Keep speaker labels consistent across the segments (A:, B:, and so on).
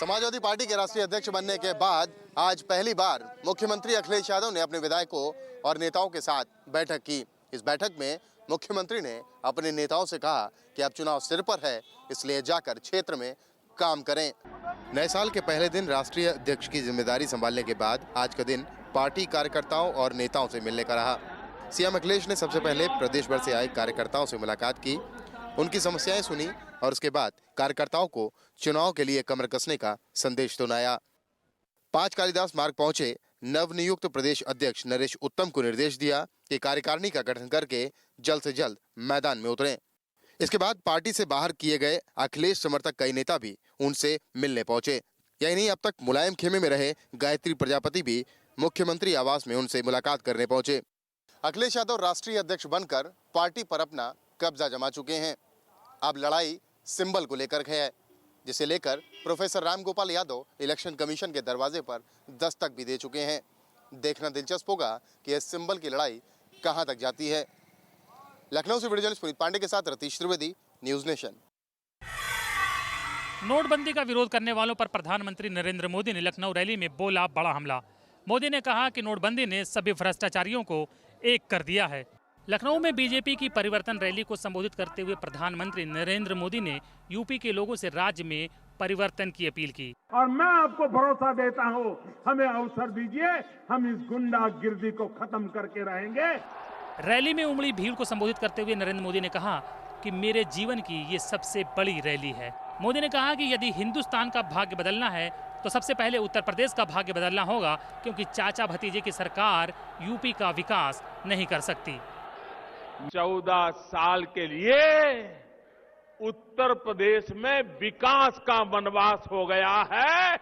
A: Samajwadi party के राष्ट्रीय अध्यक्ष बनने के बाद आज पहली बार मुख्यमंत्री अखिलेश यादव ने अपने विधायकों और नेताओं के साथ बैठक की। इस बैठक में मुख्यमंत्री ने अपने नेताओं से कहा कि अब चुनाव सिर पर है, इसलिए जाकर क्षेत्र में काम करें। नए साल के पहले दिन राष्ट्रीय अध्यक्ष की जिम्मेदारी संभालने के बाद आज का दिन पार्टी कार्यकर्ताओं और नेताओं से मिलने का रहा। सीएम अखिलेश ने सबसे पहले प्रदेश भर से आए कार्यकर्ताओं से मुलाकात की, उनकी समस्याएं सुनी और उसके बाद कार्यकर्ताओं को चुनाव के लिए कमर कसने का संदेश सुनाया। 5 कालिदास मार्ग पहुंचे नवनियुक्त प्रदेश अध्यक्ष नरेश उत्तम को निर्देश दिया कि कार्यकारिणी का गठन करके जल्द से जल्द मैदान में उतरें। इसके बाद पार्टी से बाहर किए गए अखिलेश समर्थक कई नेता भी उनसे मिलने पहुंचे। यही नहीं, अब तक मुलायम खेमे में रहे गायत्री प्रजापति भी मुख्यमंत्री आवास में उनसे मुलाकात करने पहुंचे। अखिलेश यादव राष्ट्रीय अध्यक्ष बनकर पार्टी पर अपना कब्जा जमा चुके हैं। अब लड़ाई सिंबल को लेकर है, जिसे लेकर professor Ramgopal Yadav election commission के दरवाजे पर दस्तक भी दे चुके हैं। देखना दिलचस्प होगा कि इस सिंबल की लड़ाई कहां तक जाती है। लखनऊ से वीडियो जर्नलिस्ट पुनीत पांडे के साथ रतीश त्रिवेदी, न्यूज नेशन।
B: नोटबंदी का विरोध करने वालों पर प्रधानमंत्री नरेंद्र मोदी ने लखनऊ रैली में बोला बड़ा हमला। मोदी ने कहा कि नोटबंदी ने सभी भ्रष्टाचारियों को एक कर दिया है। लखनऊ में बीजेपी की परिवर्तन रैली को संबोधित करते हुए प्रधानमंत्री नरेंद्र मोदी ने यूपी के लोगों से राज्य में परिवर्तन की अपील की।
C: और मैं आपको भरोसा देता हूं, हमें अवसर दीजिए, हम इस गुंडागिर्दी को खत्म करके रहेंगे।
B: रैली में उमड़ी भीड़ को संबोधित करते हुए नरेंद्र मोदी ने कहा कि मेरे जीवन की ये सबसे बड़ी रैली है। मोदी ने कहा कि यदि हिंदुस्तान का भाग्य बदलना है तो सबसे पहले उत्तर प्रदेश का भाग्य बदलना होगा, क्योंकि चाचा भतीजे की सरकार यूपी का विकास नहीं कर सकती।
C: 14 साल के लिए उत्तर प्रदेश में विकास का वनवास हो गया है।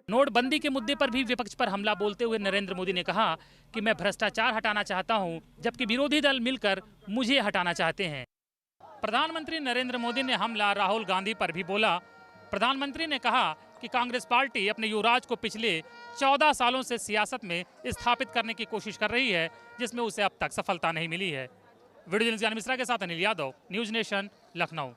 B: नोटबंदी के मुद्दे पर भी विपक्ष पर हमला बोलते हुए नरेंद्र मोदी ने कहा कि मैं भ्रष्टाचार हटाना चाहता हूं, जबकि विरोधी दल मिलकर मुझे हटाना चाहते हैं। प्रधानमंत्री नरेंद्र मोदी ने हमला राहुल गांधी पर भी बोला। प्रधानमंत्री ने कहा कि कांग्रेस पार्टी अपने युवराज को पिछले 14 सालों से सियासत में स्थापित करने की कोशिश कर रही है, जिसमें उसे अब तक सफलता नहीं मिली है। वीडियो जर्नलिस्ट ज्ञान मिश्रा के साथ Anil Yadav, news nation, Lucknow.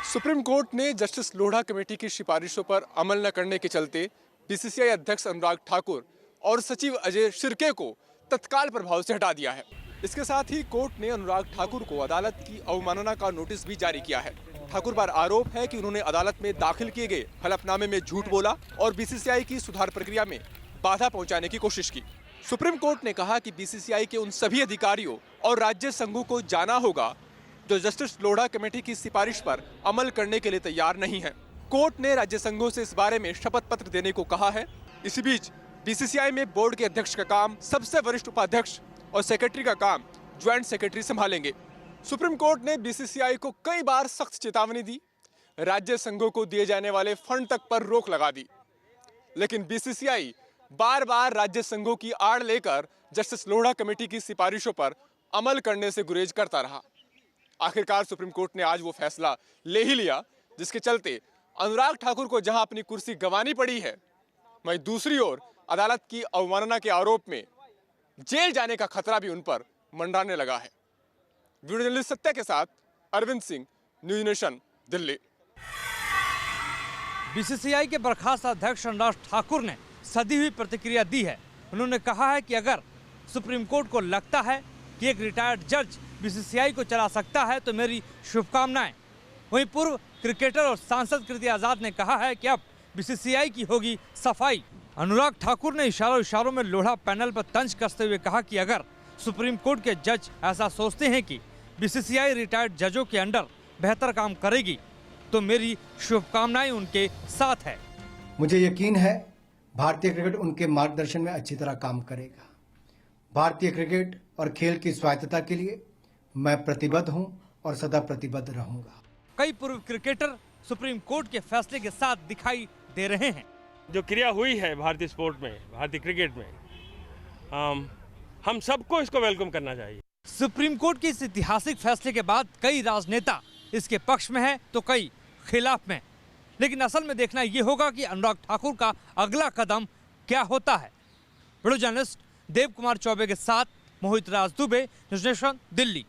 D: Supreme court ने जस्टिस लोढ़ा कमेटी की सिफारिशों पर अमल न करने के चलते बीसीसीआई अध्यक्ष अनुराग ठाकुर और सचिव अजय शिर्के को तत्काल प्रभाव से हटा दिया है। इसके साथ ही कोर्ट ने अनुराग ठाकुर को अदालत की अवमानना का नोटिस भी जारी किया है। ठाकुर पर आरोप है कि उन्होंने अदालत में दाखिल किए गए हलफनामे में झूठ बोला और बीसीसीआई की सुधार प्रक्रिया में बाधा पहुंचाने की कोशिश की। सुप्रीम कोर्ट ने कहा कि बीसीसीआई के उन सभी अधिकारियों और राज्य संघों को जाना होगा जो जस्टिस लोढ़ा कमेटी की सिफारिश पर अमल करने के लिए तैयार नहीं है। कोर्ट ने राज्य संघों से इस बारे में शपथ पत्र देने को कहा है। इसी बीच बीसीसीआई में बोर्ड के अध्यक्ष का काम सबसे वरिष्ठ उपाध्यक्ष और सेक्रेटरी का काम ज्वाइंट सेक्रेटरी संभालेंगे। सुप्रीम कोर्ट ने बीसीसीआई को कई बार सख्त चेतावनी दी, राज्य संघों को दिए जाने वाले फंड तक पर रोक लगा दी, लेकिन बीसीसीआई बार बार राज्य संघों की आड़ लेकर जस्टिस लोढ़ा कमेटी की सिफारिशों पर अमल करने से गुरेज करता रहा। आखिरकार सुप्रीम कोर्ट ने आज वो फैसला ले ही लिया, जिसके चलते अनुराग ठाकुर को जहां अपनी कुर्सी गंवानी पड़ी है, वहीं दूसरी ओर अदालत की अवमानना के आरोप में जेल जाने का खतरा भी उन पर मंडराने लगा है। वीडियो जर्नलिस्ट सत्या के साथ Arvind Singh, News Nation, Delhi.
E: BCCI के बर्खास्त अध्यक्ष अनुराग ठाकुर ने सदी हुई प्रतिक्रिया दी है। उन्होंने कहा है कि अगर सुप्रीम कोर्ट को लगता है कि एक रिटायर्ड जज बीसीसीआई को चला सकता है तो मेरी शुभकामनाएं। वहीं पूर्व क्रिकेटर और सांसद कृति आजाद ने कहा है कि अब बीसीसीआई की होगी सफाई। अनुराग ठाकुर ने इशारों में लोढ़ा पैनल पर तंज कसते हुए कहा कि अगर सुप्रीम कोर्ट के जज ऐसा सोचते हैं कि बीसीसीआई रिटायर्ड जजों के अंडर बेहतर काम करेगी तो मेरी शुभकामनाएं उनके साथ है।
F: मुझे यकीन है भारतीय क्रिकेट उनके मार्गदर्शन में अच्छी तरह काम करेगा। भारतीय क्रिकेट और खेल की स्वायत्तता के लिए मैं प्रतिबद्ध हूं और सदा प्रतिबद्ध रहूंगा।
E: कई पूर्व क्रिकेटर सुप्रीम कोर्ट के फैसले के साथ दिखाई दे रहे हैं।
G: जो क्रिया हुई है भारतीय स्पोर्ट में, भारतीय क्रिकेट में, हम सबको इसको वेलकम करना चाहिए।
E: सुप्रीम कोर्ट के इस ऐतिहासिक फैसले के बाद कई राजनेता इसके पक्ष में हैं तो कई खिलाफ में, लेकिन असल में देखना यह होगा कि अनुराग ठाकुर का अगला कदम क्या होता है। वीडियो जर्नलिस्ट देव कुमार चौबे के साथ मोहित राज दुबे, न्यूज नेशन, दिल्ली।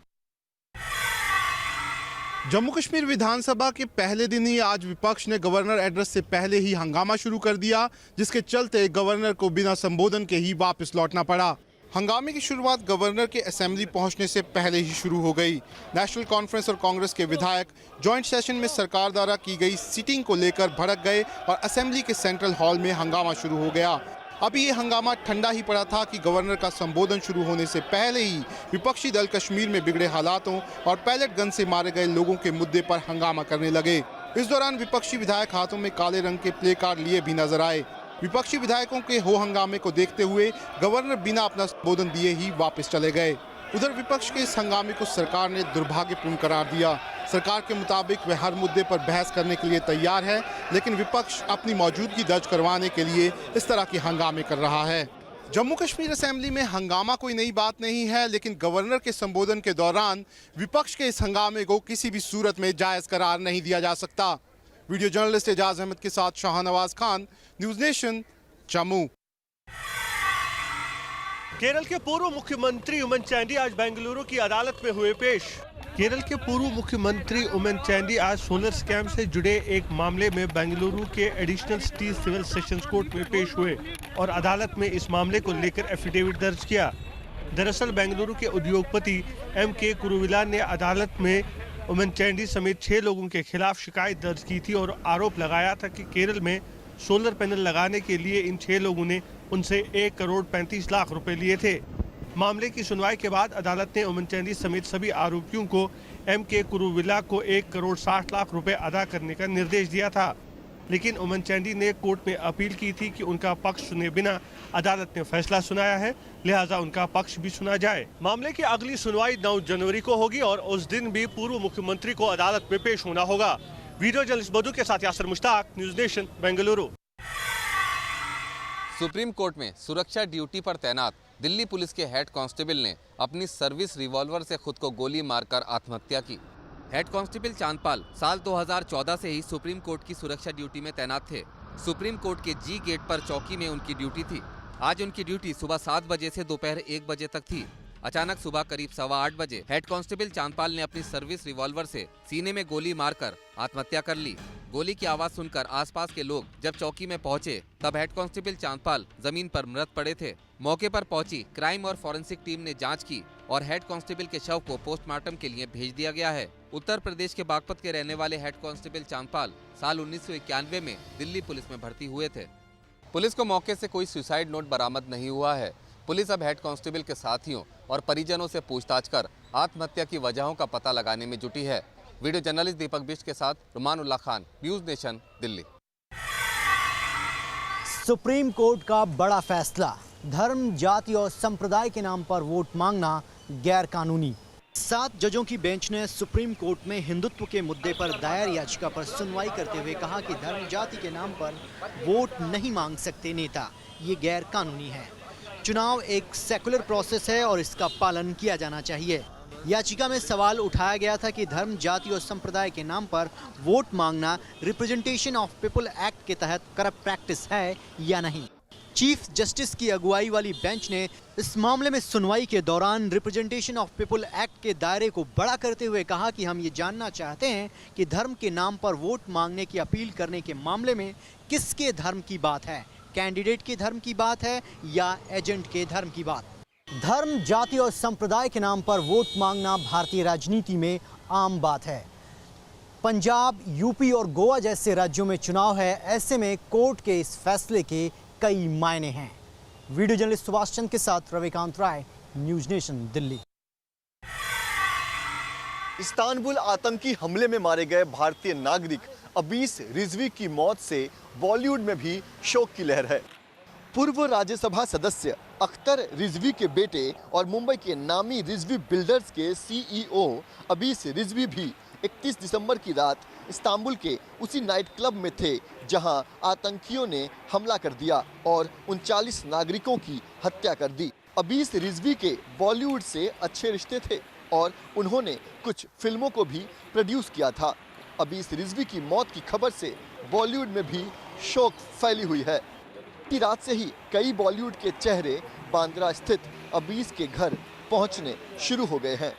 A: जम्मू कश्मीर विधानसभा के पहले दिन ही आज विपक्ष ने गवर्नर एड्रेस से पहले ही हंगामा शुरू कर दिया, जिसके चलते गवर्नर को बिना संबोधन के ही वापस लौटना पड़ा। हंगामे की शुरुआत गवर्नर के असेंबली पहुंचने से पहले ही शुरू हो गई। नेशनल कॉन्फ्रेंस और कांग्रेस के विधायक जॉइंट सेशन में सरकार द्वारा की गई सीटिंग को लेकर भड़क गए और असेंबली के सेंट्रल हॉल में हंगामा शुरू हो गया। अभी ये हंगामा ठंडा ही पड़ा था कि गवर्नर का संबोधन शुरू होने से पहले ही विपक्षी दल कश्मीर में बिगड़े हालातों और पैलेट गन से मारे गए लोगों के मुद्दे पर हंगामा करने लगे। इस दौरान विपक्षी विधायक हाथों में काले रंग के प्ले कार्ड लिए भी नजर आए। विपक्षी विधायकों के हो हंगामे को देखते हुए गवर्नर बिना अपना संबोधन दिए ही वापस चले गए। उधर विपक्ष के इस हंगामे को सरकार ने दुर्भाग्यपूर्ण करार दिया। सरकार के मुताबिक वह हर मुद्दे पर बहस करने के लिए तैयार है, लेकिन विपक्ष अपनी मौजूदगी दर्ज करवाने के लिए इस तरह के हंगामे कर रहा है। जम्मू कश्मीर असेंबली में हंगामा कोई नई बात नहीं है, लेकिन गवर्नर के संबोधन के दौरान विपक्ष के इस हंगामे को किसी भी सूरत में जायज करार नहीं दिया जा सकता। वीडियो जर्नलिस्ट एजाज अहमद के साथ शाहनवाज खान, न्यूज नेशन, जम्मू।
H: केरल के पूर्व मुख्यमंत्री उमन चांडी आज बेंगलुरु की अदालत में हुए पेश। केरल के पूर्व मुख्यमंत्री उमन चांडी आज सोलर स्कैम से जुड़े एक मामले में बेंगलुरु के additional city civil sessions court में पेश हुए और अदालत में इस मामले को लेकर एफिडेविट दर्ज किया। दरअसल बेंगलुरु के उद्योगपति MK कुरुविला ने अदालत में उमन चांडी समेत 6 लोगों के खिलाफ शिकायत दर्ज की थी और आरोप लगाया था कि केरल में सोलर पैनल लगाने के लिए इन 6 लोगों ने उनसे 1 करोड़ 35 लाख रुपए लिए थे। मामले की सुनवाई के बाद अदालत ने उमन चांडी समेत सभी आरोपियों को MK कुरुविला को 1 करोड़ 60 लाख रुपए अदा करने का निर्देश दिया था, लेकिन उमन चांडी ने कोर्ट में अपील की थी कि उनका पक्ष सुने बिना अदालत ने फैसला सुनाया है, लिहाजा उनका पक्ष भी सुना जाए। मामले की अगली सुनवाई 9 जनवरी को होगी और उस दिन भी पूर्व मुख्यमंत्री को अदालत में पेश होना होगा। वीडियो जर्नलिस्ट मधु के साथ Yasir Mushtaq, News Nation, Bengaluru.
I: Supreme court में सुरक्षा ड्यूटी पर तैनात दिल्ली पुलिस के हेड कांस्टेबल ने अपनी सर्विस रिवॉल्वर से खुद को गोली मारकर आत्महत्या की। हेड कांस्टेबल चांदपाल साल 2014 से ही सुप्रीम कोर्ट की सुरक्षा ड्यूटी में तैनात थे। सुप्रीम कोर्ट के जी गेट पर चौकी में उनकी ड्यूटी थी। आज उनकी ड्यूटी सुबह 7 बजे से दोपहर 1 बजे तक थी। अचानक सुबह करीब 8:15 बजे हेड कांस्टेबल चांदपाल ने अपनी सर्विस रिवॉल्वर से सीने में गोली मारकर आत्महत्या कर ली। गोली की आवाज सुनकर आसपास के लोग जब चौकी में पहुंचे तब हेड कांस्टेबल चांदपाल जमीन पर मृत पड़े थे। मौके पर पहुंची क्राइम और फॉरेंसिक टीम ने जांच की और हेड कांस्टेबल के शव को पोस्टमार्टम के लिए भेज दिया गया है। उत्तर प्रदेश के बागपत के रहने वाले हेड कांस्टेबल चांदपाल साल 1991 में दिल्ली पुलिस में भर्ती हुए थे। पुलिस को मौके से कोई सुसाइड नोट बरामद नहीं हुआ है। पुलिस अब हेड कांस्टेबल के साथियों और परिजनों से पूछताछ कर आत्महत्या की वजहों का पता लगाने में जुटी है। वीडियो जर्नलिस्ट दीपक बिष्ट के साथ Rumanullah Khan, News Nation, Delhi.
J: Supreme Court का बड़ा फैसला, धर्म, जाति और संप्रदाय के नाम पर वोट मांगना गैर कानूनी। 7 जजों की बेंच ने सुप्रीम कोर्ट में हिंदुत्व के मुद्दे पर दायर याचिका पर सुनवाई करते हुए कहा कि धर्म जाति के नाम पर वोट नहीं मांग सकते नेता, ये गैर कानूनी है। चुनाव एक सेकुलर प्रोसेस है और इसका पालन किया जाना चाहिए। याचिका में सवाल उठाया गया था कि धर्म, जाति और संप्रदाय के नाम पर वोट मांगना रिप्रेजेंटेशन ऑफ पीपल एक्ट के तहत करप्ट प्रैक्टिस है या नहीं। चीफ जस्टिस की अगुवाई वाली बेंच ने इस मामले में सुनवाई के दौरान रिप्रेजेंटेशन ऑफ पीपल एक्ट के दायरे को बड़ा करते हुए कहा कि हम ये जानना चाहते हैं कि धर्म के नाम पर वोट मांगने की अपील करने के मामले में किसके धर्म की बात है, कैंडिडेट के धर्म की बात है या एजेंट के धर्म की बात। धर्म, जाति और संप्रदाय के नाम पर वोट मांगना भारतीय राजनीति में आम बात है। पंजाब, यूपी और गोवा जैसे राज्यों में चुनाव है, ऐसे में कोर्ट के इस फैसले के कई मायने हैं। वीडियो जर्नलिस्ट सुभाष चंद्र के साथ रविकांत राय, न्यूज नेशन, दिल्ली।
K: इस्तांबुल आतंकी हमले में मारे गए भारतीय नागरिक अबीस रिजवी की मौत से बॉलीवुड में भी शोक की लहर है। पूर्व राज्यसभा सदस्य अख्तर रिजवी के बेटे और मुंबई के नामी रिजवी बिल्डर्स के CEO अबीस रिजवी भी 31 दिसंबर की रात इस्तांबुल के उसी नाइट क्लब में थे जहां आतंकियों ने हमला कर दिया और 39 नागरिकों की हत्या कर दी। अबीस रिजवी के बॉलीवुड से अच्छे रिश्ते थे और उन्होंने कुछ फिल्मों को भी प्रोड्यूस किया था। अबीस रिजवी की मौत की खबर से बॉलीवुड में भी शोक फैली हुई है। की रात से ही कई बॉलीवुड के चेहरे बांद्रा स्थित अबीस के घर पहुंचने शुरू हो गए हैं।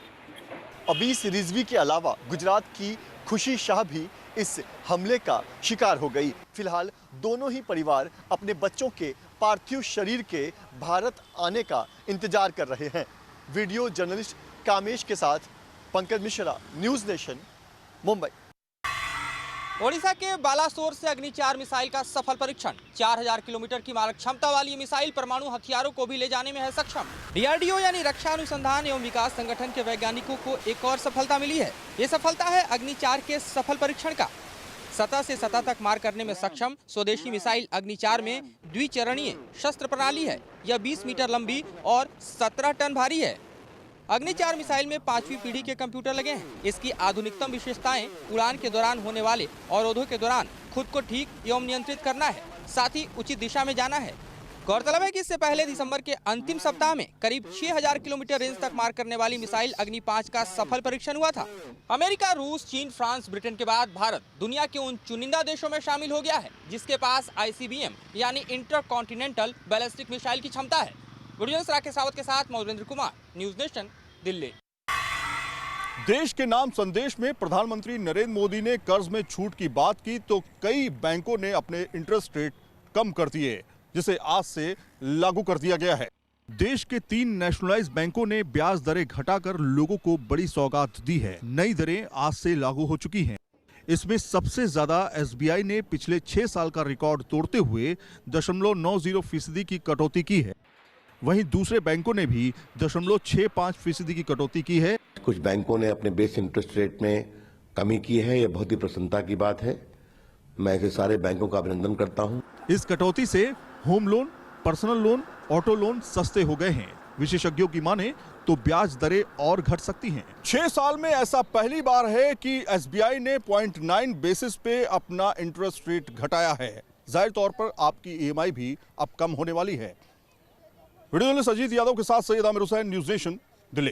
K: अबीस रिजवी के अलावा गुजरात की खुशी शाह भी इस हमले का शिकार हो गई। फिलहाल दोनों ही परिवार अपने बच्चों के पार्थिव शरीर के भारत आने का इंतजार कर रहे हैं। वीडियो जर्नलिस्ट कामेश के साथ पंकज मिश्रा, न्यूज़ नेशन, मुंबई।
L: ओडिशा के बालासोर से अग्नि 4 मिसाइल का सफल परीक्षण। 4000 किलोमीटर की मारक क्षमता वाली ये मिसाइल परमाणु हथियारों को भी ले जाने में है सक्षम। डीआरडीओ यानी रक्षा अनुसंधान एवं विकास संगठन के वैज्ञानिकों को एक और सफलता मिली है। ये सफलता है अग्नि 4 के सफल परीक्षण का। सतह से सतह तक मार करने में सक्षम स्वदेशी मिसाइल अग्नि 4 में द्विचरणीय शस्त्र प्रणाली है। यह 20 मीटर लंबी और 17 टन भारी है। अग्नि 4 मिसाइल में 5वीं पीढ़ी के कंप्यूटर लगे हैं। इसकी आधुनिकतम विशेषताएं उड़ान के दौरान होने वाले अवरोधों के दौरान खुद को ठीक एवं नियंत्रित करना है, साथ ही उचित दिशा में जाना है। गौरतलब है कि इससे पहले दिसंबर के अंतिम सप्ताह में करीब 6000 किलोमीटर रेंज तक मार करने वाली मिसाइल अग्नि 5 का सफल परीक्षण हुआ था। अमेरिका, रूस, चीन, फ्रांस, ब्रिटेन के बाद भारत दुनिया के उन चुनिंदा देशों में शामिल हो गया है जिसके पास ICBM यानी इंटरकॉन्टिनेंटल बैलिस्टिक मिसाइल की क्षमता है। वीडियो राकेश रावत के साथ मौजेंद्र कुमार, न्यूज़ नेशन, दिल्ली।
M: देश के नाम संदेश में प्रधानमंत्री नरेंद्र मोदी ने कर्ज में छूट की बात की तो कई बैंकों ने अपने इंटरेस्ट रेट कम कर दिए, जिसे आज से लागू कर दिया गया है। देश के 3 नेशनलाइज्ड बैंकों ने ब्याज दरें घटाकर लोगों को बड़ी सौगात दी है। नई दरें आज से लागू हो चुकी हैं। इसमें सबसे ज्यादा SBI ने पिछले 6 साल का रिकॉर्ड तोड़ते हुए 0.90% की कटौती की है। वहीं दूसरे बैंकों ने भी 0.65% की कटौती की है।
N: कुछ बैंकों ने अपने बेस इंटरेस्ट रेट में कमी की है, यह बहुत ही प्रसन्नता की बात है। मैं ऐसे सारे बैंकों का अभिनंदन करता हूं।
M: इस कटौती से home loan, personal loan, auto loan सस्ते हो गए हैं। विशेषज्ञों की माने तो ब्याज दरें और घट सकती हैं। 6 साल में ऐसा पहली बार है कि SBI ने 0.9 बेसिस पे अपना इंटरेस्ट रेट घटाया है। जाहिर तौर पर आपकी EMI भी अब कम होने वाली है। वीडियो जर्नलिस्ट अजीत यादव के साथ सैयद आमिर हुसैन, न्यूज़ नेशन, दिल्ली।